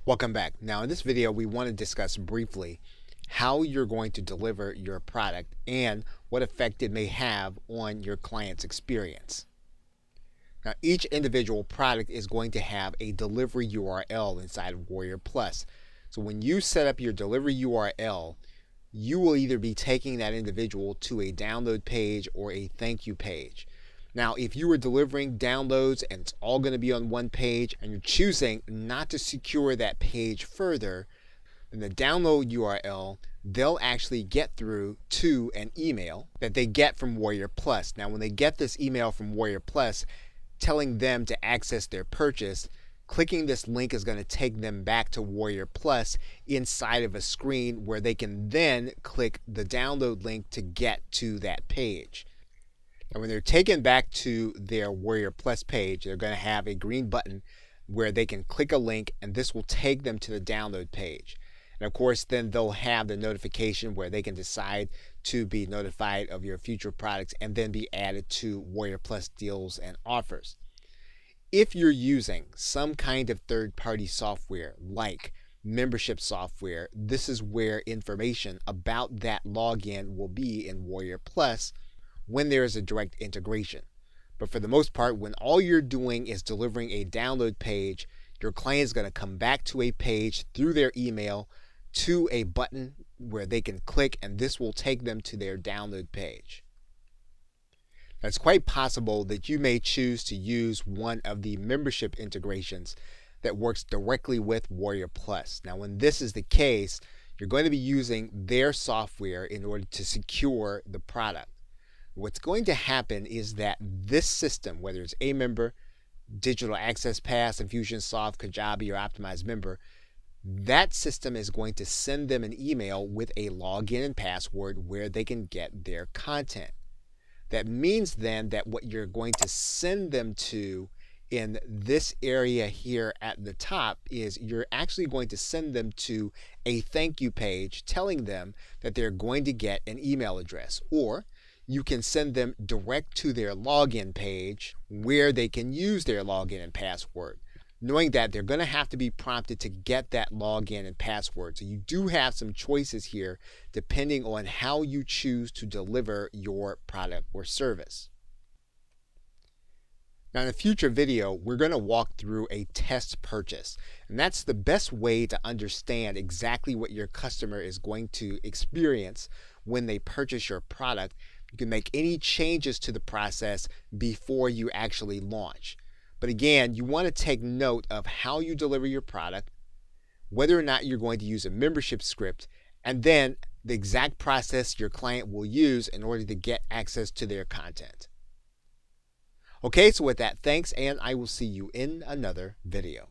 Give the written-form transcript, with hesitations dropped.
Welcome back. Now in this video we want to discuss briefly how you're going to deliver your product and what effect it may have on your client's experience. Now each individual product is going to have a delivery URL inside of WarriorPlus. So when you set up your delivery URL, you will either be taking that individual to a download page or a thank you page. Now, if you are delivering downloads and it's all going to be on one page and you're choosing not to secure that page further, then the download URL, they'll actually get through to an email that they get from WarriorPlus. Now, when they get this email from WarriorPlus telling them to access their purchase, clicking this link is going to take them back to WarriorPlus inside of a screen where they can then click the download link to get to that page. And when they're taken back to their WarriorPlus page, they're going to have a green button where they can click a link and this will take them to the download page. And of course, then they'll have the notification where they can decide to be notified of your future products and then be added to WarriorPlus deals and offers. If you're using some kind of third-party software like membership software, this is where information about that login will be in WarriorPlus when there is a direct integration. But for the most part, when all you're doing is delivering a download page, your client is going to come back to a page through their email to a button where they can click, and this will take them to their download page. Now, it's quite possible that you may choose to use one of the membership integrations that works directly with WarriorPlus. Now, when this is the case, you're going to be using their software in order to secure the product. What's going to happen is that this system, whether it's a member, Digital Access Pass, Infusionsoft, Kajabi, or Optimized Member, that system is going to send them an email with a login and password where they can get their content. That means then that what you're going to send them to in this area here at the top is you're actually going to send them to a thank you page telling them that they're going to get an email address, or you can send them direct to their login page where they can use their login and password, knowing that they're going to have to be prompted to get that login and password. So you do have some choices here depending on how you choose to deliver your product or service. Now in a future video, we're going to walk through a test purchase, and that's the best way to understand exactly what your customer is going to experience when they purchase your product. You can make any changes to the process before you actually launch. But again, you want to take note of how you deliver your product, whether or not you're going to use a membership script, and then the exact process your client will use in order to get access to their content. Okay, so with that, thanks, and I will see you in another video.